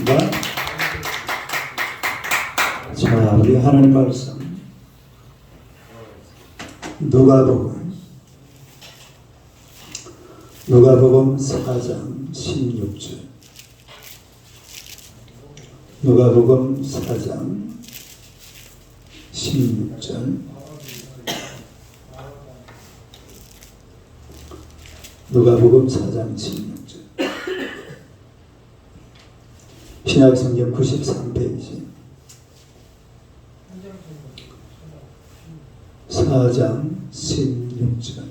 하겠습니다. 자, 우리 하나님 말씀 누가복음 4장 16절. 누가복음 4장 16절. 누가복음 4장 16절. 신약성경 93페이지 4장 16절.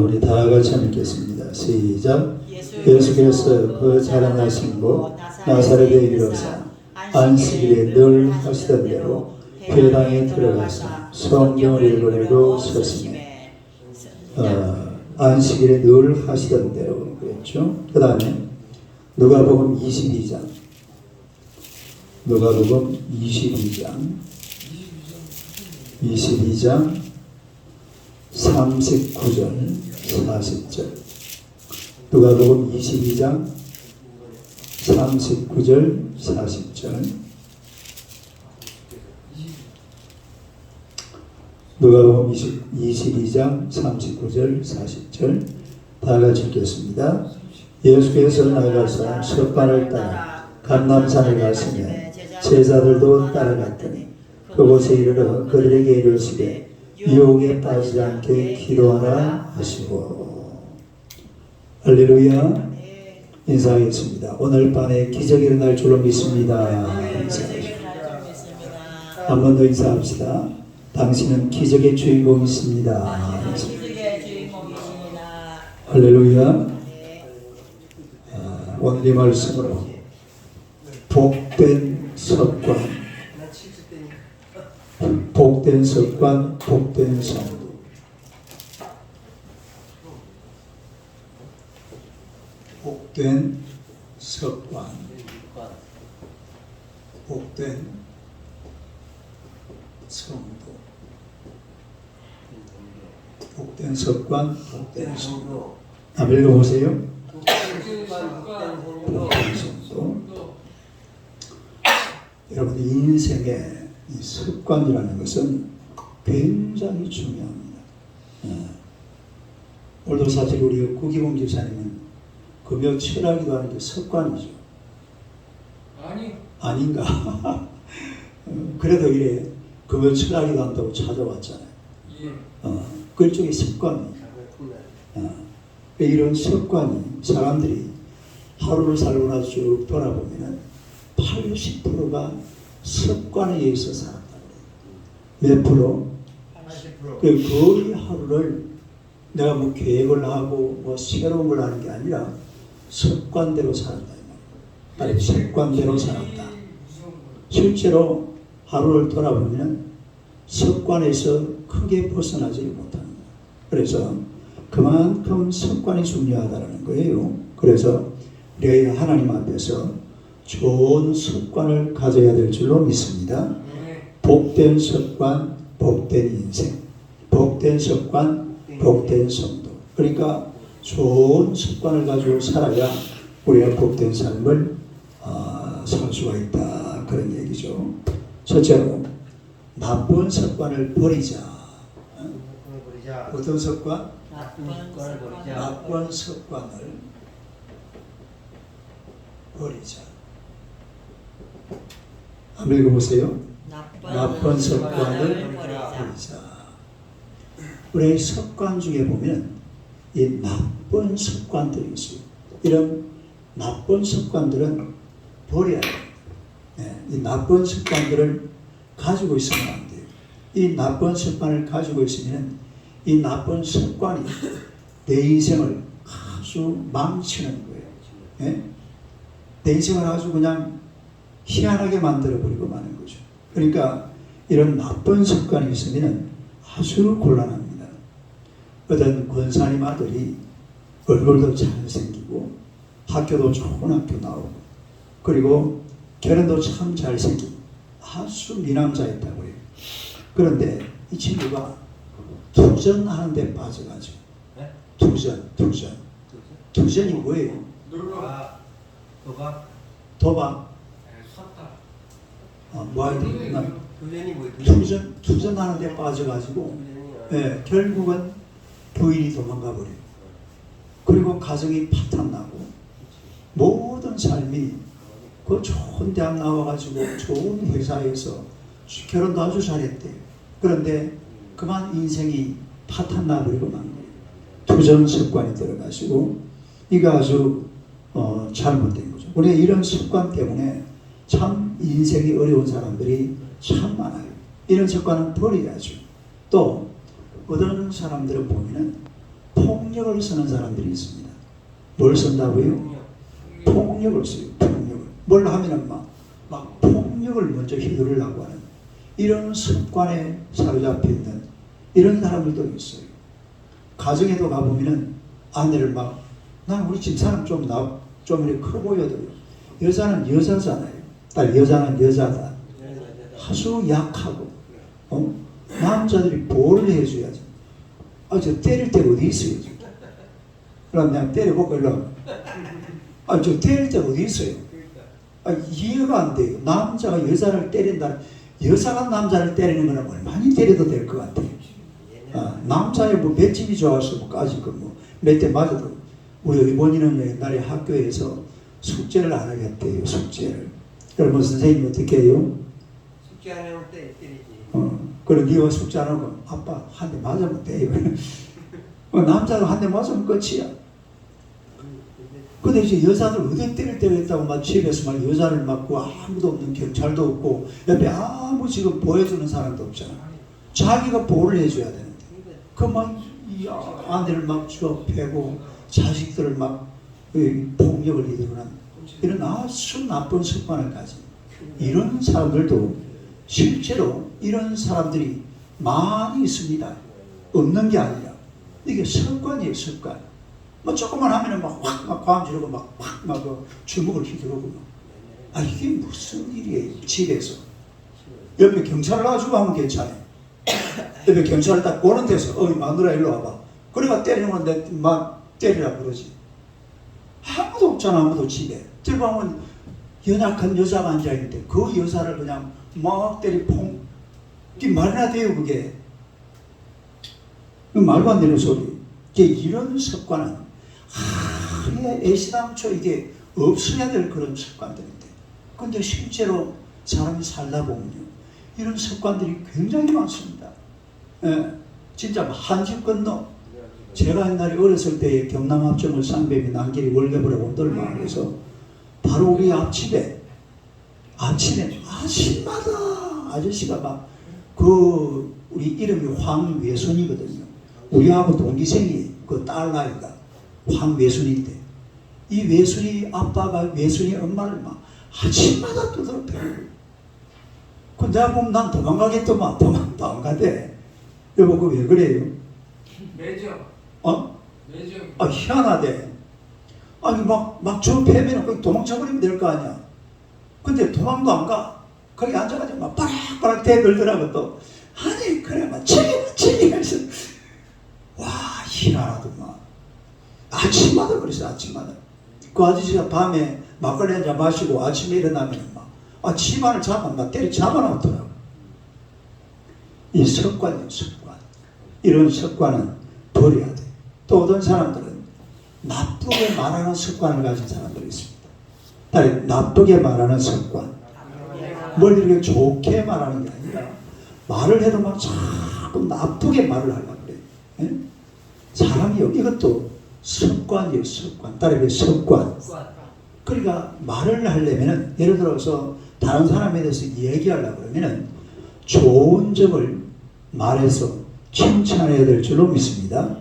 우리 다 같이 읽겠습니다. 시작. 예수께서 그 자라나신 곳 나사렛에 이르러사 안식일에 늘 하시던 대로 회당에 들어가서 성경을 읽으려고 섰으며, 안식일에 늘 하시던 대로 그랬죠. 그 다음에 누가복음 22장 39절 40절. 누가복음 22장 39절 40절. 누가복음 22장 39절 40절. 다 같이 읽겠습니다. 예수께서 나가사 석반을 따라 감람산에 가시며 제자들도 따라갔더니 그곳에 이르러 그들에게 이르시되 유혹에 빠지지 않게 기도하라 하시고. 할렐루야. 인사하겠습니다. 오늘 밤에 기적이 일어날 줄로 믿습니다. 한 번 더 인사합시다. 당신은 기적의 주인공이십니다. 할렐루야. 오늘 이 말씀으로 복된 습관, 복된 습관, 복된 성도. 복된 습관, 복된 성도. 복된 습관, 복된 성도. 한번 읽어보세요. 복된 성도. 여러분, 인생에 이 습관이라는 것은 굉장히 중요합니다. 오늘도 사실 우리 구기봉 집사님은 금요 철학기도 하는 게 습관이죠. 아닌가? 그래도 이래 금요 철학기도 한다고 찾아왔잖아요. 그 일종의 습관입니다. 이런 습관이 사람들이 하루를 살고 나서 쭉 돌아보면 80%가 습관에 의해서 살았다. 몇 프로? 80%. 거의 하루를 내가 뭐 계획을 하고 뭐 새로운 걸 하는 게 아니라 습관대로 살았다. 아니, 습관대로 살았다. 실제로 하루를 돌아보면 습관에서 크게 벗어나지 못합니다. 그래서 그만큼 습관이 중요하다는 거예요. 그래서 우리가 하나님 앞에서 좋은 습관을 가져야 될 줄로 믿습니다. 복된 습관, 복된 인생, 복된 습관, 복된 성도. 그러니까 좋은 습관을 가지고 살아야 우리가 복된 삶을 살 수가 있다, 그런 얘기죠. 첫째로 나쁜 습관을 버리자. 어떤 습관? 나쁜 습관을 버리자. 한번 읽어보세요. 나쁜 습관을 버리자. 우리 습관 중에 보면 이 나쁜 습관들이 있어요. 이런 나쁜 습관들은 버려야 돼요. 이 나쁜 습관들을 가지고 있으면 안 돼요. 이 나쁜 습관을 가지고 있으면 이 나쁜 습관이 내 인생을 아주 망치는 거예요. 내 인생을 아주 그냥 희한하게 만들어버리고 마는 거죠. 그러니까 이런 나쁜 습관이 있으면 아주 곤란합니다. 어떤 권사님 아들이 얼굴도 잘생기고 학교도 좋은 학교 나오고 그리고 결혼도 참 잘생긴 아주 미남자였다고 해요. 그런데 이 친구가 투전하는 데 빠져가지고. 네? 투전이 뭐예요? 도박. 뭐 하야 되나? 투전하는 데 빠져가지고, 예, 결국은 부인이 도망가 버려요. 그리고 가정이 파탄나고, 모든 삶이 그 좋은 대학 나와가지고 좋은 회사에서 결혼도 아주 잘했대요. 그런데 그만 인생이 파탄나버리고 만 거예요. 투전 습관이 들어가시고, 이거 아주 잘못된 거죠. 우리가 이런 습관 때문에 참 인생이 어려운 사람들이 참 많아요. 이런 습관은 버려야죠. 또 어떤 사람들은 보면은 폭력을 쓰는 사람들이 있습니다. 뭘 쓴다고요? 폭력을 써요. 폭력을. 뭘 하면은 막 폭력을 먼저 휘두르려고 하는 이런 습관에 사로잡혀 있는 이런 사람들도 있어요. 가정에도 가보면은 아내를 난 우리 집사람 좀 이렇게 커 보여도요. 여자는 여자잖아요. 여자는 여자다. 아주 약하고, 남자들이 보호를 해줘야지. 저 때릴 때가 어디 있어요? 그럼 그냥 때려보고 일로. 저 때릴 때가 어디 있어요? 이해가 안 돼요. 남자가 여자를 때린다. 여자가 남자를 때리는 거는 얼마나 때려도 될 것 같아요. 남자의 맷집이 좋아서 까짓 몇 대 맞아도. 우리 의원이는 옛날에 학교에서 숙제를 안 하겠대요. 숙제를. 그러면 선생님이 어떻게 해요? 숙제 안 하면 때리지. 그래 네가 숙제 안 하고 아빠 한 대 맞으면 돼요. 남자가 한 대 맞으면 끝이야. 근데 이제 여자들 어디 때릴 때가 있다고 집에서 여자를 맞고 아무도 없는 경찰도 없고 옆에 아무 지금 보여주는 사람도 없잖아. 자기가 보호를 해줘야 되는데 이 아내를 쥐어 패고 자식들을 폭력을 이루는 이런 아주 나쁜 습관을 가진 이런 사람들도 실제로 이런 사람들이 많이 있습니다. 없는 게 아니라 이게 습관이에요. 습관. 조금만 하면은 확 과음 지르고 주먹을 휘두르고 이게 무슨 일이에요? 집에서 옆에 경찰을 놔주고 하면 괜찮아요. 옆에 경찰을 딱 보는 데서 마누라 일로 와봐. 그래가 때리는 건데 때리라 그러지. 아무도 없잖아. 아무도 집에. 들어가면 연약한 여자가 앉아있는데 그 여자를 그냥 이게 말이나 돼요. 그게 말도 안 되는 소리. 이런 습관은 애시당초 이게 없어야 될 그런 습관들인데 근데 실제로 사람이 살다 보면요 이런 습관들이 굉장히 많습니다. 진짜 한 집 건너 제가 옛날에 어렸을 때에 경남합정을 쌍배미 난길이 월계부라 온돌마을에서 바로 우리 앞집에 아침마다 아저씨가 우리 이름이 황외순이거든요. 우리하고 동기생이 그 딸 나이가 황외순인데 이 외순이 아빠가 외순이 엄마를 아침마다 두드러 패고 내가 보면 난 도망가겠더만 도망도 안 가대. 여보 그거 왜 그래요? 매점. 매점. 희한하대. 저 패면은 도망쳐버리면 될 거 아니야. 근데 도망도 안 가. 거기 앉아가지고 빠락빠락 대들더라고 또. 그래 치기 해서 와 희한하더만. 아침마다 그랬어. 아침마다. 그 아저씨가 밤에 막걸리 한잔 마시고 아침에 일어나면 치마를 때려 잡아놓더라고. 이 습관이에요. 습관. 이런 습관은 버려야 돼. 또 어떤 사람들은 나쁘게 말하는 습관을 가진 사람들이 있습니다. 나쁘게 말하는 습관. 뭘 이렇게 좋게 말하는 게 아니라 말을 해도 자꾸 나쁘게 말을 하려고 그래. 사람이요. 이것도 습관이에요. 습관. 따르게 습관. 그러니까 말을 하려면은 예를 들어서 다른 사람에 대해서 얘기하려고 그러면은 좋은 점을 말해서 칭찬해야 될 줄로 믿습니다.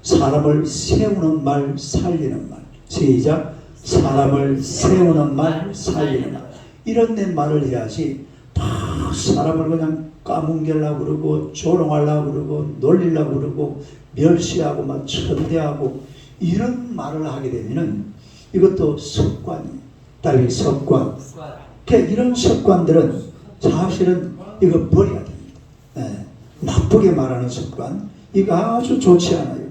사람을 세우는 말, 살리는 말. 시작. 사람을 세우는 말, 살리는 말. 이런 내 말을 해야지 다 사람을 그냥 까뭉개려고 그러고 조롱하려고 그러고 놀리려고 그러고 멸시하고 천대하고 이런 말을 하게 되면은 이것도 습관이에요. 딸기 습관. 그러니까 이런 습관들은 사실은 이거 버려야 됩니다. 예, 나쁘게 말하는 습관, 이거 아주 좋지 않아요.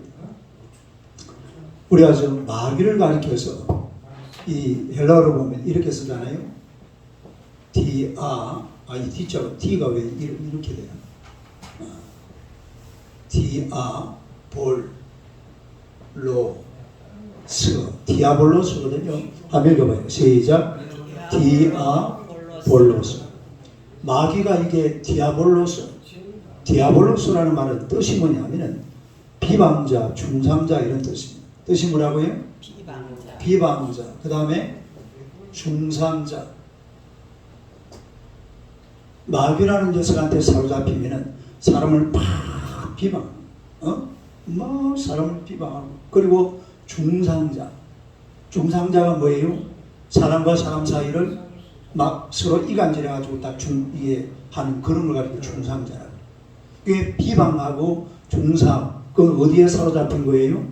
우리가 좀 마귀를 가리켜서 이 헬라어로 보면 이렇게 쓰잖아요. 이 D자가 T가 왜 이렇게 돼요? 디아볼로스거든요. 한번 읽어봐요. 시작. 디아볼로스. 마귀가 이게 디아볼로스라는 말은 뜻이 뭐냐면은 비방자, 중상자 이런 뜻입니다. 뜻이 뭐라고요? 비방자. 그 다음에 중상자. 마귀라는 녀석한테 사로잡히면은 사람을 막 비방, 막 사람을 비방하고, 그리고 중상자가 뭐예요? 사람과 사람 사이를 막 서로 이간질해가지고 딱 이게 하는 그런 걸 가지고 중상자라고. 이게 비방하고 중상, 그건 어디에 사로잡힌 거예요?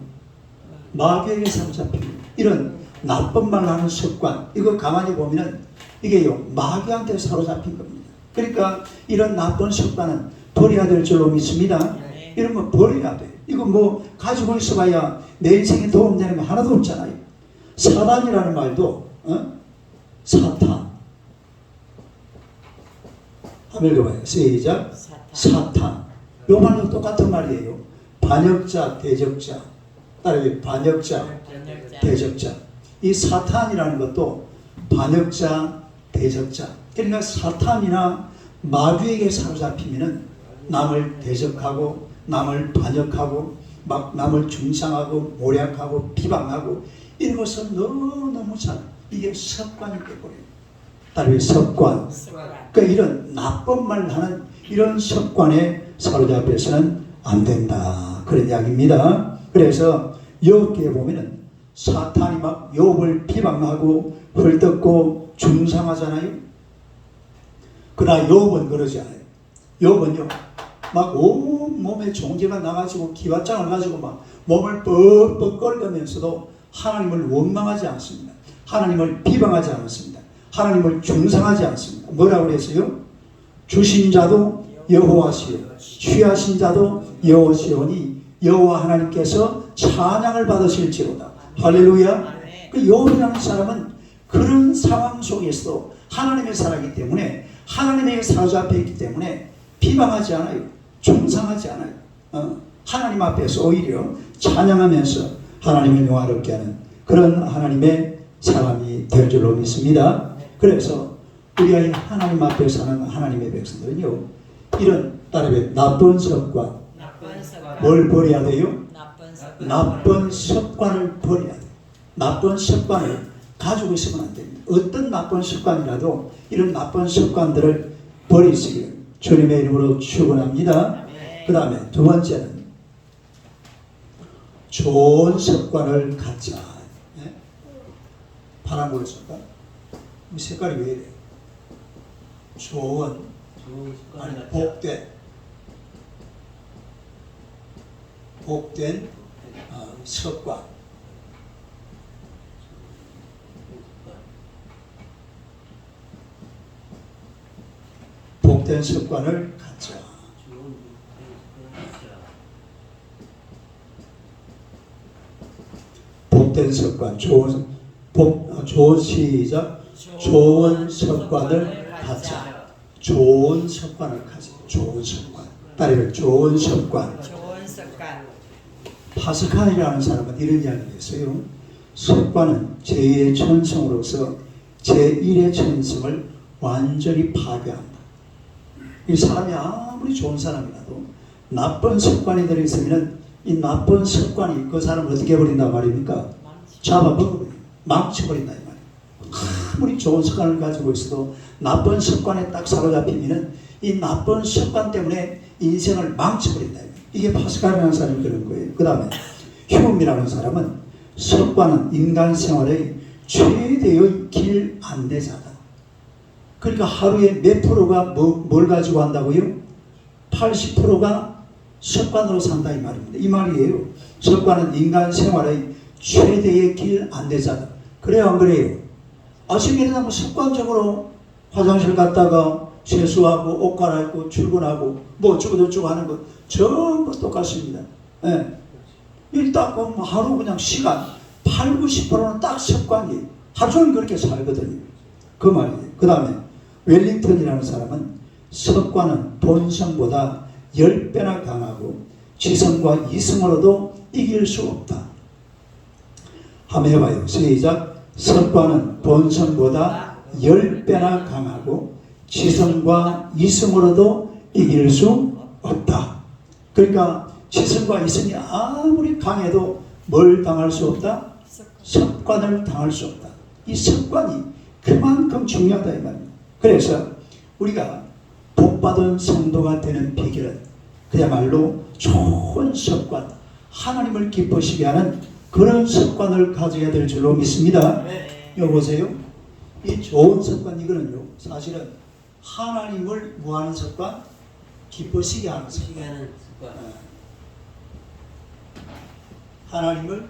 마귀에게 사로잡힌 거예요. 이런 나쁜 말 하는 습관, 이거 가만히 보면은 이게요, 마귀한테 사로잡힌 겁니다. 그러니까 이런 나쁜 습관은 버려야 될 줄로 믿습니다. 이런 거 버려야 돼. 이거 뭐 가지고 있어봐야 내 인생에 도움되는 거 하나도 없잖아요. 사단이라는 말도 사탄. 한번 읽어봐요. 시작. 사탄. 요 말도 똑같은 말이에요. 반역자, 대적자. 따라해. 반역자, 대적자. 이 사탄이라는 것도 반역자, 대적자. 그러니까 사탄이나 마귀에게 사로잡히면은 남을 대적하고, 남을 반역하고, 막 남을 중상하고, 모략하고, 비방하고, 이런 것은 너무너무 잘, 이게 습관이 되어버려요. 따라해. 습관. 그러니까 이런 나쁜 말 하는 이런 습관에 사로잡혀서는 안 된다. 그런 이야기입니다. 그래서 욥기에 보면은 사탄이 막 욥을 비방하고 헐뜯고 중상하잖아요. 그러나 욥은 그러지 않아요. 욥은요, 막 온몸에 종기가 나가지고 기왓장을 가지고 막 몸을 뻑뻑 끓이면서도 하나님을 원망하지 않습니다. 하나님을 비방하지 않습니다. 하나님을 중상하지 않습니다. 뭐라고 그랬어요? 주신 자도 여호와시요 취하신 자도 여호와시오니 여호와 하나님께서 찬양을 받으실지로다. 할렐루야. 그 욥이라는 사람은 그런 상황 속에서도 하나님의 사랑이기 때문에, 하나님에게 사로잡혀 있기 때문에 비방하지 않아요. 중상하지 않아요. 하나님 앞에서 오히려 찬양하면서 하나님을 영화롭게 하는 그런 하나님의 사람이 될 줄로 믿습니다. 그래서 우리가 하나님 앞에 사는 하나님의 백성들은요, 이런 따라해 나쁜 습관, 뭘 버려야 돼요? 나쁜 습관을 버려야 돼요. 나쁜 습관을 가지고 있으면 안 됩니다. 어떤 나쁜 습관이라도 이런 나쁜 습관들을 버리시길 주님의 이름으로 축원합니다. 그 다음에 두 번째는 좋은 습관을 갖자. 네? 파란 거를 쓸까? 이 색깔이 왜 이래? 좋은, 아니 복된 습관. 복된 습관을 갖자. 복된 습관, 좋은 시작. 좋은 습관을 갖자. 좋은 습관을 가져. 좋은 습관. 따르면 좋은 습관. 파스칼이라는 사람은 이런 이야기를 했어요. 습관은 제2의 천성으로서 제1의 천성을 완전히 파괴한다. 이 사람이 아무리 좋은 사람이라도 나쁜 습관이 들어있으면 이 나쁜 습관이 그 사람을 어떻게 해버린단 말입니까? 잡아먹어버려. 망쳐버린다 이 말이에요. 아무리 좋은 습관을 가지고 있어도 나쁜 습관에 딱 사로잡히면 이 나쁜 습관 때문에 인생을 망쳐버린다. 이게 파스칼이라는 사람이 그런 거예요. 그 다음에 휴움이라는 사람은 습관은 인간 생활의 최대의 길 안내자다. 그러니까 하루에 몇 프로가 뭘 가지고 한다고요? 80%가 습관으로 산다 이 말입니다. 이 말이에요. 습관은 인간 생활의 최대의 길 안내자다. 그래요 안 그래요? 아침에 일어나면 습관적으로 화장실 갔다가 세수하고 옷 갈아입고 출근하고 뭐 어쩌고저쩌고 하는 거 전부 똑같습니다. 예. 딱 보면 하루 그냥 시간 8, 90%는 딱 습관이 하루 종일 그렇게 살거든요. 그 말이에요. 그 다음에 웰링턴이라는 사람은 습관은 본성보다 10배나 강하고 지성과 이성으로도 이길 수 없다. 한번 해봐요. 시작. 습관은 본성보다 10배나 강하고 지성과 이성으로도 이길 수 없다. 그러니까 지성과 이성이 아무리 강해도 뭘 당할 수 없다? 습관을 당할 수 없다. 이 습관이 그만큼 중요하다 이 말입니다. 그래서 우리가 복받은 성도가 되는 비결은 그야말로 좋은 습관, 하나님을 기쁘시게 하는 그런 습관을 가져야 될 줄로 믿습니다. 여기 보세요. 이 좋은 습관 이거는요, 사실은 하나님을 뭐하는 습관? 기쁘시게 하는 습관. 시간은 습관. 하나님을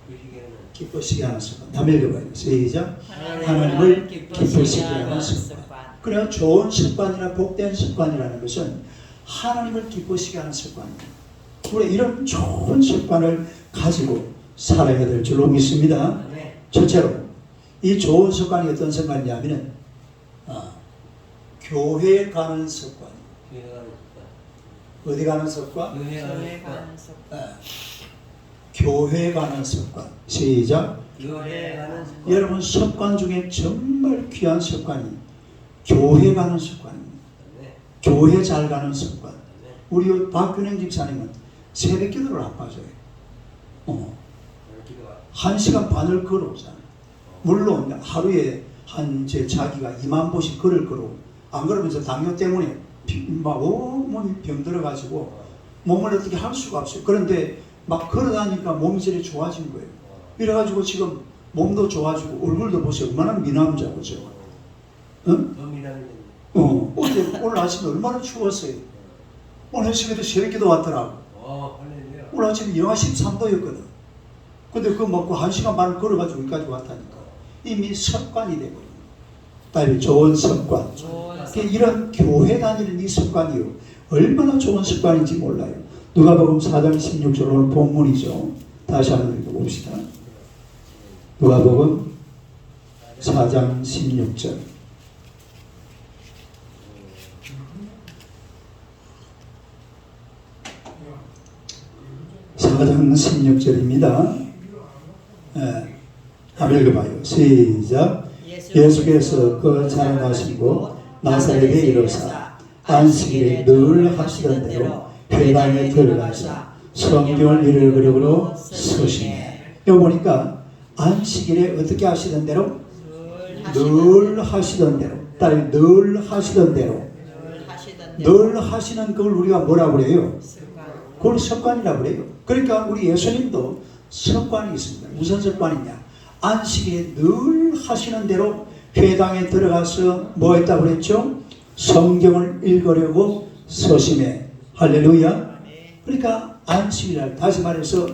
그 시간은 기쁘시게 하는 습관. 한번 읽어봐요. 시작. 하나님을 기쁘시게 하는 습관. 그래야 좋은 습관이나 복된 습관이라는 것은 하나님을 기쁘시게 하는 습관입니다. 우리 이런 좋은 습관을 가지고 살아야 될 줄로 믿습니다. 네. 첫째로 이 좋은 습관이 어떤 습관이냐면은 교회에 가는 습관. 교회 가는 습관. 어디 가는 습관? 교회 가는 교회 습관. 가는 습관. 교회 가는 습관. 시작. 교회 가는 습관. 여러분 습관 중에 정말 귀한 습관이 교회 가는 습관입니다. 네. 교회 잘 가는 습관. 네. 우리 박균행 집사님은 새벽 기도를 안 빠져요. 기도가 1시간 반을 걸어오잖아요. 물론 하루에 자기가 2만 보씩 걸을 거로 안 그러면서 당뇨 때문에 막 온몸이 병들어가지고 몸을 어떻게 할 수가 없어요. 그런데 막 걸어다니까 몸이 저리 좋아진 거예요. 이래가지고 지금 몸도 좋아지고 얼굴도 보세요. 얼마나 미남자고 저. 응? 더 미남이 어제 오늘 아침에 얼마나 추웠어요. 오늘 새벽에 기도 왔더라고. 할렐루야. 오늘 아침에 영하 13도였거든. 근데 그거 먹고 1시간 반을 걸어가지고 여기까지 왔다니까. 이미 습관이 되거든요. 다음에 좋은 습관. 이런 교회 다니는 이 습관이요. 얼마나 좋은 습관인지 몰라요. 누가복음 4장 16절 오늘 본문이죠. 다시 한번 읽어봅시다. 누가복음 4장 16절. 4장 16절입니다. 한번 읽어봐요. 시작. 예수께서 그 자랑하시고 나사렛에 이르사 안식일에 늘 하시던 대로 회당에 들어가사 성경을 읽으려고 서시네. 여기 보니까 안식일에 어떻게 하시던 대로? 늘 하시던 대로. 딸 늘 하시던 대로. 늘 하시는 그걸 우리가 뭐라고 그래요? 그걸 습관이라고 그래요. 그러니까 우리 예수님도 습관이 있습니다. 무슨 습관이냐? 안식일에 늘 하시는 대로 회당에 들어가서 뭐 했다고 그랬죠? 성경을 읽으려고 서심해. 할렐루야. 그러니까 안식일, 다시 말해서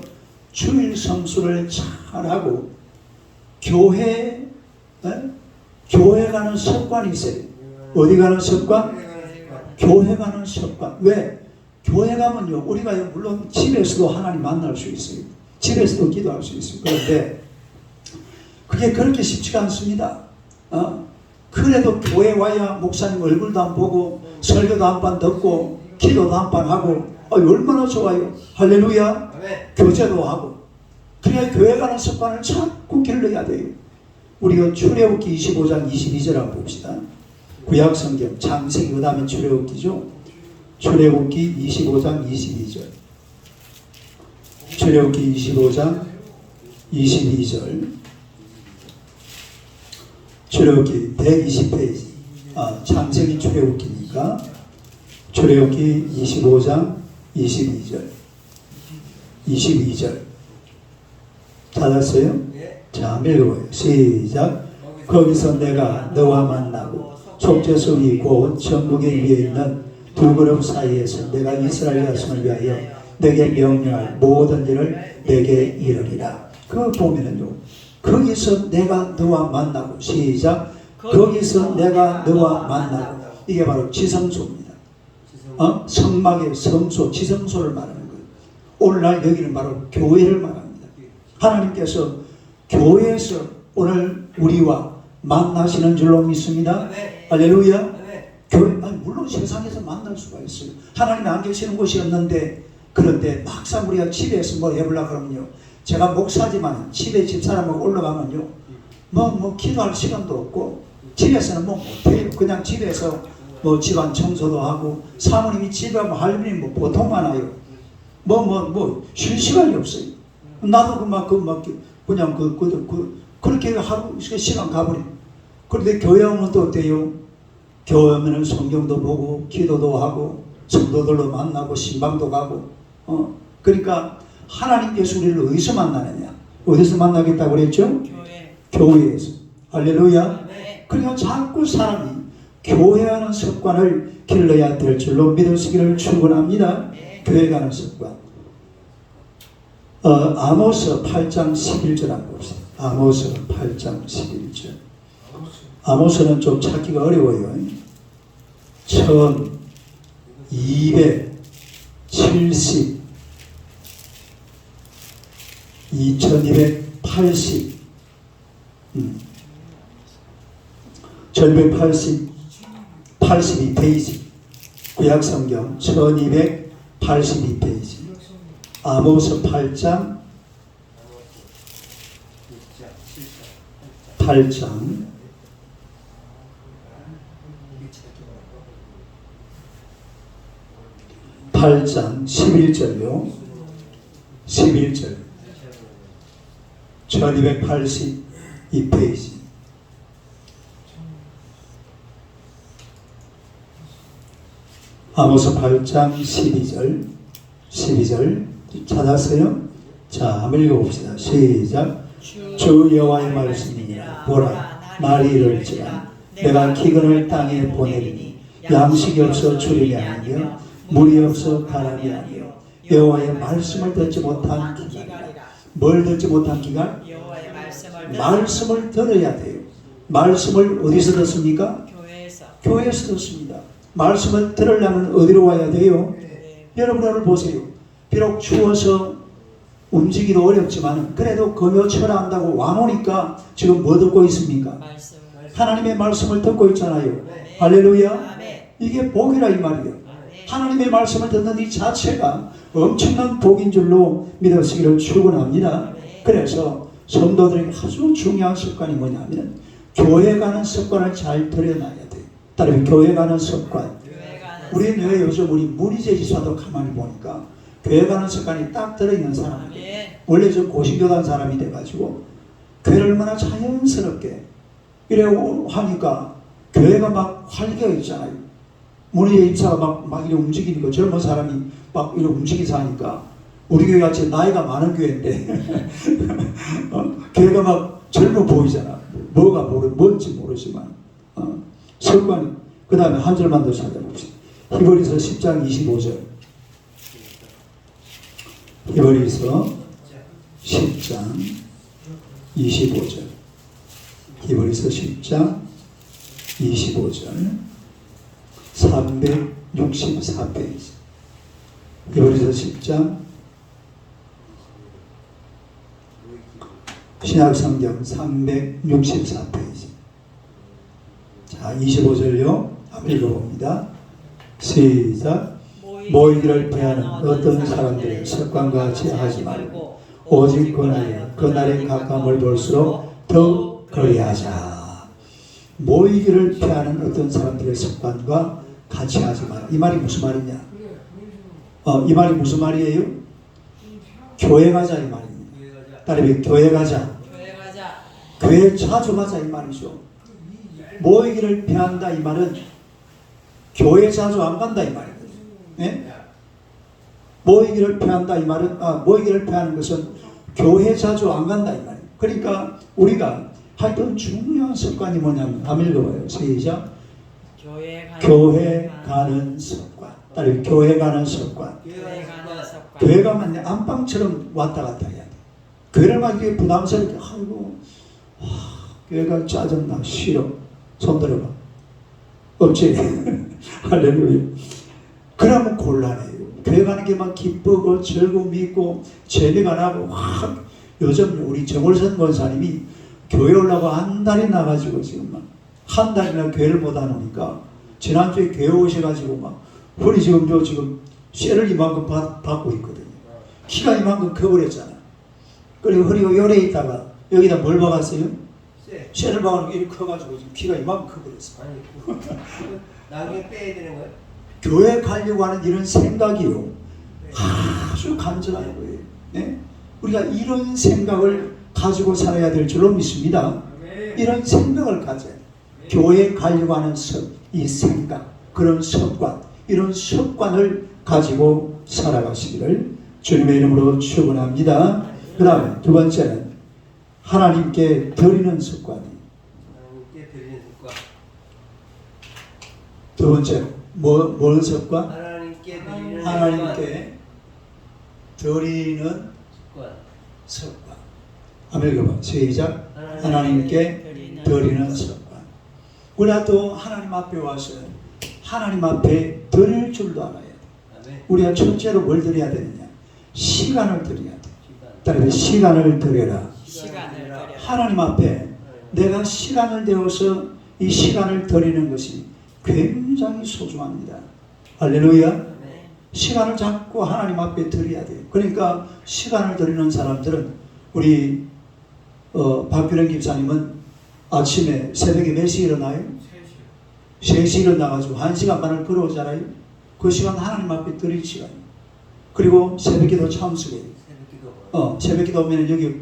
주일 성수를 잘하고 교회 가는 습관이 있어요. 어디 가는 습관? 교회 가는 습관. 왜? 교회 가면요, 우리가 물론 집에서도 하나님 만날 수 있어요. 집에서도 기도할 수 있어요. 그런데 그게 그렇게 쉽지가 않습니다. 그래도 교회 와야 목사님 얼굴도 안 보고 설교도 한 번 듣고 기도도 한 번 하고 얼마나 좋아요. 할렐루야. 교제도 하고. 그래야 교회 가는 습관을 자꾸 길러야 돼요. 우리가 출애굽기 25장 22절 한번 봅시다. 구약성경 창세기 그 다음에 출애굽기죠. 출애굽기 25장 22절. 출애굽기 25장 22절. 출애굽기 120페이지. 창세기 출애굽기니까 출애굽기 25장 22절. 22절. 찾았어요? 자, 한번 읽어봐요. 시작. 거기서 내가 너와 만나고 속죄소이 곧 전국에 위에 있는 두 그룹 사이에서 내가 이스라엘 자손을 위하여 내게 명령할 모든 일을 내게 이르리라. 그거 보면은요, 거기서 내가 너와 만나고, 시작. 거기서 내가 너와 만나고. 이게 바로 지성소입니다. 성막의 성소, 지성소를 말하는 거예요. 오늘날 여기는 바로 교회를 말합니다. 하나님께서 교회에서 오늘 우리와 만나시는 줄로 믿습니다. 할렐루야. 교회, 물론 세상에서 만날 수가 있어요. 하나님이 안 계시는 곳이 없는데, 그런데 막상 우리가 집에서 뭐 해보려고 그러면요, 제가 목사지만 집에 집사람하고 올라가면요, 기도할 시간도 없고, 집에서는 뭐 못해요. 그냥 집에서 뭐 집안 청소도 하고, 사모님이 집에 가면 할 일이 뭐 보통 많아요. 쉴 시간이 없어요. 나도 그냥 그렇게 하루 시간 가버려. 그런데 교회 오면 또 어때요? 교회 오면 성경도 보고, 기도도 하고, 성도들로 만나고, 신방도 가고, 그러니까 하나님께서 우리를 어디서 만나느냐? 어디서 만나겠다고 그랬죠? 교회에서. 할렐루야. 그러니까 자꾸 사람이 교회하는 습관을 길러야 될 줄로 믿으시기를 축원합니다. 교회 가는 습관. 아모스 8장 11절 한번 봅시다. 아모스 8장 11절. 아모스는 좀 찾기가 어려워요. 1270 2280 1280 82페이지 구약성경 1282페이지 아모스 8장 8장 11절요. 11절 1282페이지 아모스 8장 12절 찾았어요? 자, 한번 읽어봅시다. 시작. 주 여호와의 말씀이니라. 보라, 날이 이를지라 내가 기근을 땅에 보내리니 양식이 없어 주림이 아니며 물이 없어 가람이 아니요 여호와의 말씀을 듣지 못한 기간이라. 뭘 듣지 못한 기간? 여호와의 말씀을 들어야 돼요. 말씀을 어디서 듣습니까? 교회에서 듣습니다. 말씀을 들으려면 어디로 와야 돼요? 여러분 오늘 보세요. 비록 추워서 움직이기도 어렵지만 그래도 금요 철학한다고 와놓으니까 지금 뭐 듣고 있습니까? 하나님의 말씀을 듣고 있잖아요. 할렐루야. 이게 복이라 이 말이에요. 하나님의 말씀을 듣는 이 자체가 엄청난 복인 줄로 믿으시기를 축원합니다. 그래서 성도들에게 아주 중요한 습관이 뭐냐면 교회 가는 습관을 잘 들여놔야 돼요. 따르면 교회 가는 습관. 우리는 왜 요즘 우리 무리제지사도 가만히 보니까 교회 가는 습관이 딱 들어있는 사람인데 원래 좀 고신교단 사람이 돼가지고 교회를 얼마나 자연스럽게 이래 하니까 교회가 막 활기가 있잖아요. 문의의 입사가 막 이렇게 움직이는 거 젊은 사람이 막 이렇게 움직이서 하니까 우리 교회 같이 나이가 많은 교회인데 교회가 막 젊어 보이잖아. 뭔지 모르지만 습관이. 그 다음에 한 절만 더 찾아봅시다. 히브리서 10장 25절. 히브리서 10장 25절. 히브리서 10장 25절 364페이지. 히브리서 10장 신약성경 364페이지. 자, 25절요. 한번 읽어봅니다. 시작. 모이기를 피하는 어떤 사람들의 습관과 같이 하지 말고 오직 그날의 가까움을 볼수록 더 그리하자. 모이기를 피하는 어떤 사람들의 습관과 같이 하지 마라. 이 말이 무슨 말이냐? 이 말이 무슨 말이에요? 교회 가자 이 말입니다. 따르면 교회 가자. 교회 자주 가자 이 말이죠. 모이기를 피한다 이 말은 교회 자주 안 간다 이 말이에요. 네? 모이기를 피한다 이 말은 모이기를 피하는 것은 교회 자주 안 간다 이 말이에요. 그러니까 우리가 하여튼 중요한 습관이 뭐냐면 한번 읽어봐요. 시작. 교회 가는 습관. 따로 교회 가는 습관. 교회 가면 안방처럼 왔다 갔다 해야 돼. 교회를 막 이렇게 부담스럽게 아이고 교회가 짜증나 싫어. 손 들어봐. 없지? 할렐루야. 그러면 곤란해요. 교회 가는 게 막 기쁘고 즐거움이 있고 재미가 나고 확 요즘 우리 정월선 권사님이 교회 오려고 한 달이 나가지고 지금 막 한 달이나 교회를 못 하니까 지난주에 교회 오셔가지고 막 우리 지금 쇠를 이만큼 받고 있거든요. 키가 이만큼 커버렸잖아. 그리고 허리가 요래 있다가 여기다 뭘 박았어요? 쇠를 박아놓고 이렇게 커가지고 지금 키가 이만큼 커버렸어. 아니, 나중에 빼야 되는 거야? 교회 가려고 하는 이런 생각이요. 아주 간절한 거예요. 네? 우리가 이런 생각을 가지고 살아야 될 줄로 믿습니다. 이런 생각을 가져야 돼요. 교회 가려고 하는 이 생각, 그런 습관, 이런 습관을 가지고 살아가시기를 주님의 이름으로 축원합니다. 그 다음에 두 번째는 하나님께 드리는 습관이. 하나님께 드리는 습관. 두 번째, 뭔 습관? 하나님께 드리는 하나님께 드리는 습관. 습관. 한번 읽어봐. 시작. 하나님께 드리는 습관. 우리가 또 하나님 앞에 와서 하나님 앞에 드릴 줄도 알아야 돼. 아멘. 우리가 첫째로 뭘 드려야 되느냐? 시간을 드려야 돼. 시간. 따라서 시간을 드려라. 시간을 드려. 하나님 앞에 내가 시간을 내어서 이 시간을 드리는 것이 굉장히 소중합니다. 할렐루야. 네. 시간을 자꾸 하나님 앞에 드려야 돼요. 그러니까 시간을 드리는 사람들은 우리 박규령 집사님은 아침에 새벽에 몇 시에 일어나요? 3시 일어나가지고 1시간 반을 걸어오잖아요. 그 시간 하나님 앞에 드릴 시간이에요. 그리고 새벽기도 참석해요. 새벽기도. 새벽기도 오면 여기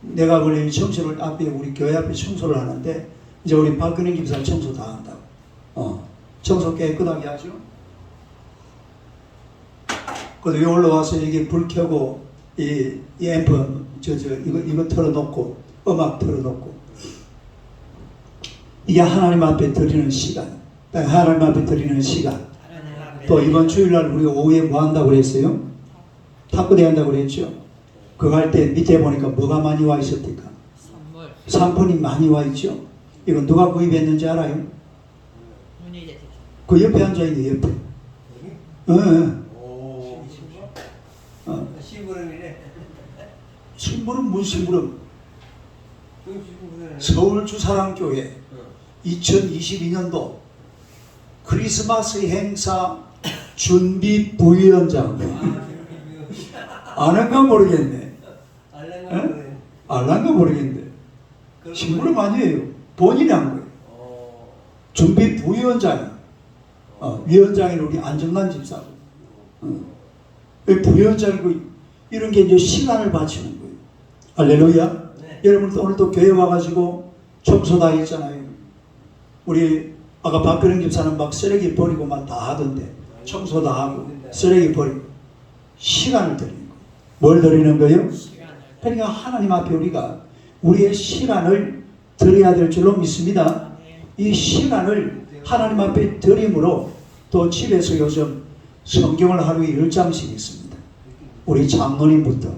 내가 원래 청소를 앞에 우리 교회 앞에 청소를 하는데 이제 우리 박근혜 집사 청소 다 한다고. 청소 깨끗하게 하죠. 그래도 여기 올라와서 여기 불 켜고 이 앰프 이거 틀어놓고 음악 틀어놓고 이게 하나님 앞에 드리는 시간. 하나님 앞에 드리는 시간. 또 이번 주일날 우리가 오후에 뭐 한다고 그랬어요? 탁구대 한다고 그랬죠? 그거 할 때 밑에 보니까 뭐가 많이 와 있었니까? 선물. 상품이 많이 와 있죠? 이건 누가 구입했는지 알아요? 문의대. 그 옆에 앉아있는 옆에. 오. 심부름이네. 심부름 무슨 심부름? 심부름. 서울주사랑교회 2022년도 크리스마스 행사 준비 부위원장. 아는가 모르겠네. 알란가 모르겠는데. 심부름 아니에요. 본인이 한 거예요. 준비 부위원장. 위원장이 우리 안정란 집사고. 부위원장이고 이런 게 이제 시간을 바치는 거예요. 할렐루야. 네. 여러분 오늘도 교회 와가지고 청소 다 했잖아요. 우리 아까 박근혜 집사는 막 쓰레기 버리고 막 다 하던데 청소 다 하고 쓰레기 버리고 시간을 드리는 거예요. 뭘 드리는 거예요? 그러니까 하나님 앞에 우리가 우리의 시간을 드려야 될 줄로 믿습니다. 이 시간을 하나님 앞에 드림으로 또 집에서 요즘 성경을 하루에 10장씩 읽습니다. 우리 장로님부터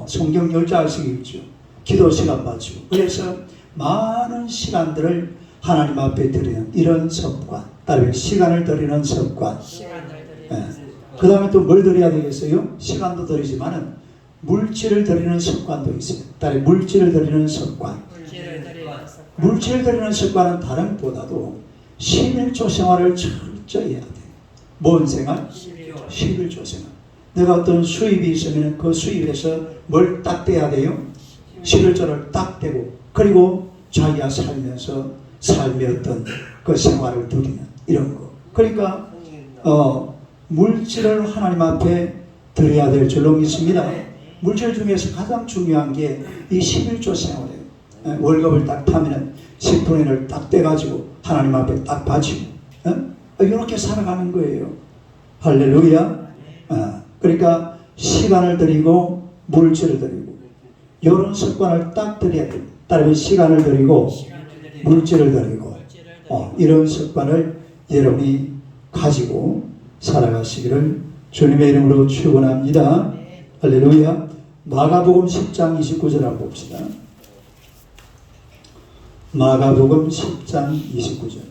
성경 10장씩 읽죠. 기도 시간 마치고. 그래서 많은 시간들을 하나님 앞에 드리는 이런 습관, 따로 시간을 드리는 습관. 그 다음에 또 뭘 드려야 되겠어요? 시간도 드리지만은 물질을 드리는 습관도 있어요. 따로 물질을 드리는 습관. 물질을 드리는 습관은 다른 것보다도 11조 생활을 철저히 해야 돼요. 뭔 생활? 11조 생활. 내가 어떤 수입이 있으면 그 수입에서 뭘 딱 떼야 돼요? 11조를 딱 떼고 그리고 자기가 살면서 삶의 어떤 그 생활을 누리는 이런 거. 그러니까 물질을 하나님 앞에 드려야 될 줄로 믿습니다. 물질 중에서 가장 중요한 게 이 11조 생활이에요. 월급을 딱 타면은 10분의 1을 딱 떼가지고 하나님 앞에 딱 바치고 이렇게 살아가는 거예요. 할렐루야. 그러니까 시간을 드리고 물질을 드리고 이런 습관을 딱 드려야 돼요. 따르면 시간을 드리고 물질을 드리고 이런 습관을 여러분이 가지고 살아가시기를 주님의 이름으로 축원합니다. 할렐루야. 마가복음 10장 29절 한번 봅시다. 마가복음 10장 29절.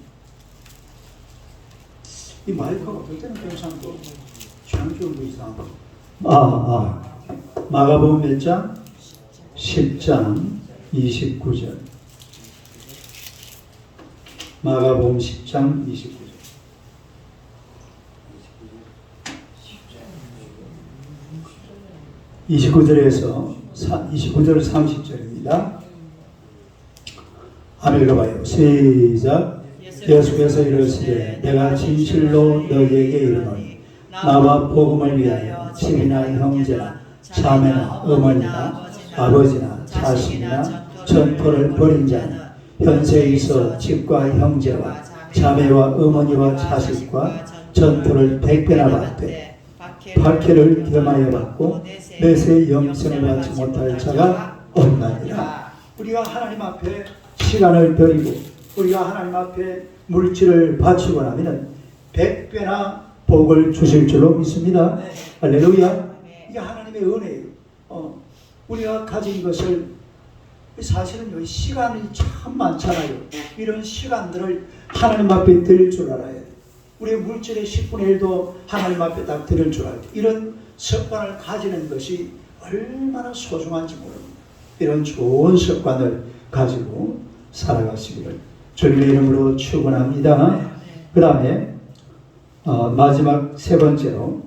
이 마이크가 어떨 때는 괜찮고 장쪽도 이상하고. 마가복음 몇 장? 10장 29절. 마가복음 10장 29절. 29절에서 29절 30절입니다. 한번 읽어봐요. 시작. 예수께서 이르시되 내가 진실로 너희에게 이르노니 나와 복음을 위하여 집이나 형제나 자매나 어머니나 아버지나 자식이나 전토를 벌인 자는 현세에 있어 집과 형제와 자매와 어머니와 자식과 전토를 100배나 받되 박해를 겸하여 받고 내세 영생을 받지 못할 자가 없나니라. 우리가 하나님 앞에 시간을 드리고 우리가 하나님 앞에 물질을 바치고 나면 100배나 복을 주실 줄로 믿습니다. 할렐루야. 이게 하나님의 은혜예요. 우리가 가진 것을 사실은 시간이 참 많잖아요. 이런 시간들을 하나님 앞에 드릴 줄 알아야 돼요. 우리의 물질의 10분의 1도 하나님 앞에 딱 드릴 줄 알아요. 이런 습관을 가지는 것이 얼마나 소중한지 모릅니다. 이런 좋은 습관을 가지고 살아가시기를 주님의 이름으로 축원합니다. 그 다음에 마지막 세 번째는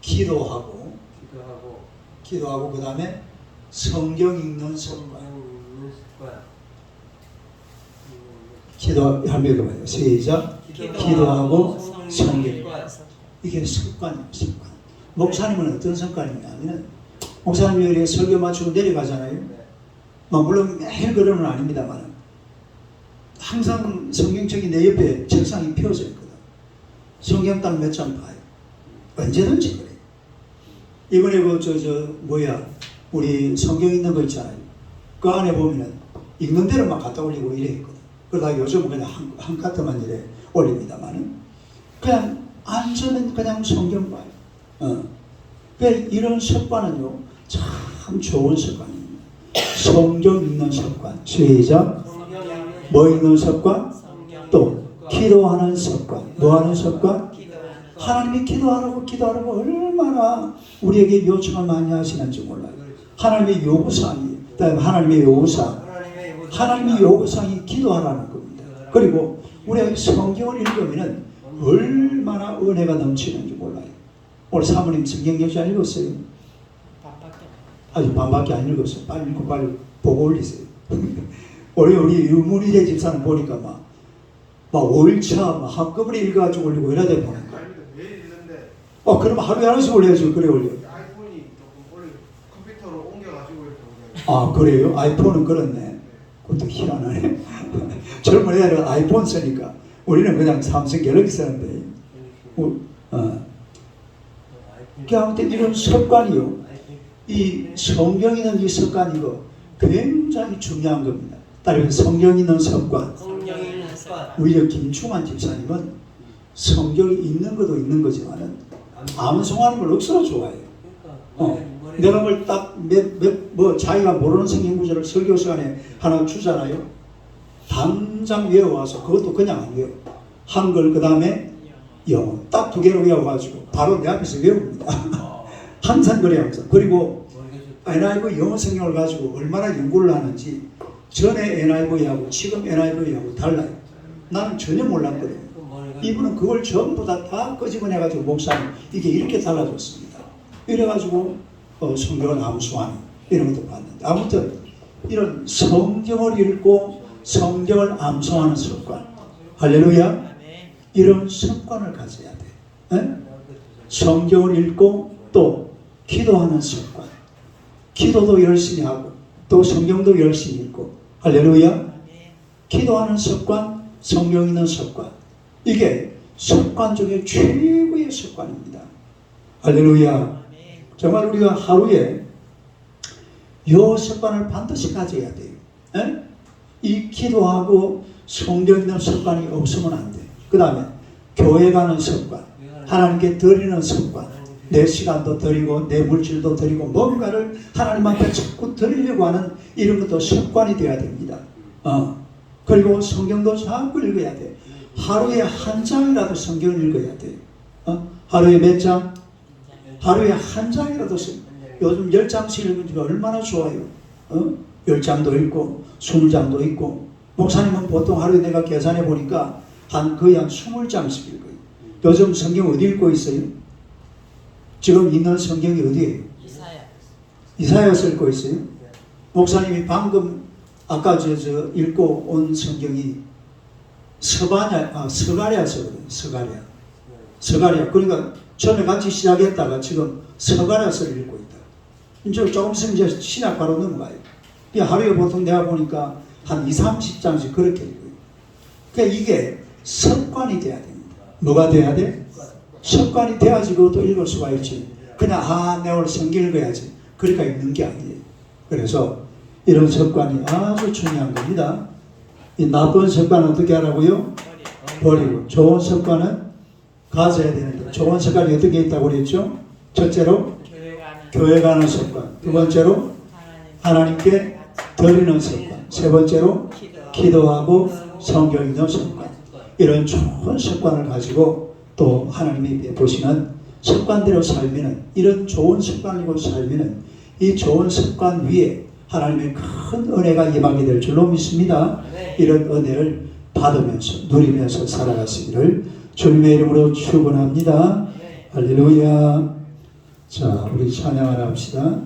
기도하고 그 다음에 성경 읽는 습관. 기도 한번 읽어봐요. 시작. 기도하고 성경. 이게 습관이에요. 습관. 목사님은 어떤 습관이냐면 목사님이 이렇게 설교 마치고 내려가잖아요. 물론 매일 그러는 건 아닙니다만 항상 성경책이 내 옆에 책상이 펴져 있거든. 성경 딱 몇 장 봐요. 언제든지 그래. 이번에 우리 성경 있는 거 있잖아요. 그 안에 보면은 읽는 대로만 갖다 올리고 이래 있거든. 그러다 요즘은 그냥 한 카트만 이래 올립니다만은 그냥 앉으면 그냥 성경 봐요. 이런 습관은요 참 좋은 습관입니다. 성경 읽는 습관. 시작. 뭐 읽는 습관? 또 기도하는 습관. 뭐 하는 습관? 하나님이 기도하라고 얼마나 우리에게 요청을 많이 하시는지 몰라요. 하나님의 요구사항이, 그다음에 하나님의 요구사항이 기도하라는 겁니다. 그리고 우리가 성경을 읽으면 얼마나 은혜가 넘치는지 몰라요. 오늘 사모님 성경 역시 안 읽었어요? 아직 반밖에 안 읽었어요. 빨리 읽고 빨리 보고 올리세요. 우리 유문희재 집사는 보니까 막 5일차 한꺼번에 읽어가지고 올리고 이래야 돼 보니까. 매일 읽는데. 그럼 하루에 하나씩 올려야지. 그래 올려. 아이폰이 조금 컴퓨터로 옮겨가지고 이렇게 올려요. 그래요? 아이폰은 그렇네. 그것도 희한하네. 젊은 애들은 아이폰 쓰니까 우리는 그냥 삼성 갤럭시 쓰는데. 아무튼 이런 습관이요. 이 성경 있는 이 습관이고 굉장히 중요한 겁니다. 따라서 성경 있는 습관. 오히려 김충환 집사님은 성경이 있는 것도 있는 거지만은 암송하는 걸 억수로 좋아해요. 내가 뭘 딱 자기가 모르는 성경 구절을 설교 시간에 하나 주잖아요. 당장 외워와서 그것도 그냥 안 외워. 한글 그 다음에 영어 딱 두 개로 외워가지고 바로 내 앞에서 외웁니다. 항상 그래요. 항상. 그리고 NIV 영어 성경을 가지고 얼마나 연구를 하는지 전에 NIV하고 지금 NIV하고 달라요. 나는 전혀 몰랐거든요. 이분은 그걸 전부 다 끄집어내가지고 목사님 이게 이렇게 달라졌습니다. 이래가지고 성경을 암송하는 이런 것도 봤는데 아무튼 이런 성경을 읽고 성경을 암송하는 습관. 할렐루야. 이런 습관을 가져야 돼. 에? 성경을 읽고 또 기도하는 습관. 기도도 열심히 하고 또 성경도 열심히 읽고. 할렐루야. 기도하는 습관, 성경 읽는 습관. 이게 습관 중에 최고의 습관입니다. 할렐루야. 정말 우리가 하루에 이 습관을 반드시 가져야 돼요. 에? 이 기도하고 성경 읽는 습관이 없으면 안 돼. 그 다음에 교회 가는 습관, 하나님께 드리는 습관, 내 시간도 드리고 내 물질도 드리고 뭔가를 하나님한테 자꾸 드리려고 하는 이런 것도 습관이 되어야 됩니다. 그리고 성경도 자꾸 읽어야 돼. 하루에 한 장이라도 성경을 읽어야 돼. 하루에 몇 장? 하루에 한 장이라도 요즘 10장씩 읽으니까 얼마나 좋아요. 10장도 읽고 20장도 읽고 목사님은 보통 하루에 내가 계산해 보니까 거의 한 20장씩 읽어요. 요즘 성경 어디 읽고 있어요? 지금 있는 성경이 어디예요? 이사야. 이사야서 읽고 있어요. 목사님이 방금 아까 저 읽고 온 성경이 서가랴서거든요. 서가랴. 그러니까 처음에 같이 시작했다가 지금 서가랴서를 읽고 있다. 이제 조금 있으면 이제 신약 바로 넘어가요. 하루에 보통 내가 보니까 한 20-30장씩 그렇게 읽어요. 그러니까 이게 습관이 돼야 됩니다. 뭐가 돼야 돼? 습관이 돼야지 그것도 읽을 수가 있지. 그냥 내가 오늘 성경 읽어야지. 그러니까 읽는 게 아니에요. 그래서 이런 습관이 아주 중요한 겁니다. 이 나쁜 습관은 어떻게 하라고요? 버리고. 좋은 습관은 가져야 되는데 좋은 습관이 어떻게 있다고 그랬죠? 첫째로 교회 가는 습관. 두 번째로 하나님께 드리는 습관. 세 번째로 기도하고 성경 읽는 습관. 이런 좋은 습관을 가지고 또 하나님이 베푸시는 습관대로 살면은 이런 좋은 습관이고 살면은 이 좋은 습관 위에 하나님의 큰 은혜가 임하게 될 줄로 믿습니다. 이런 은혜를 받으면서 누리면서 살아가시기를 주님의 이름으로 축원합니다. 할렐루야. 자, 우리 찬양을 합시다.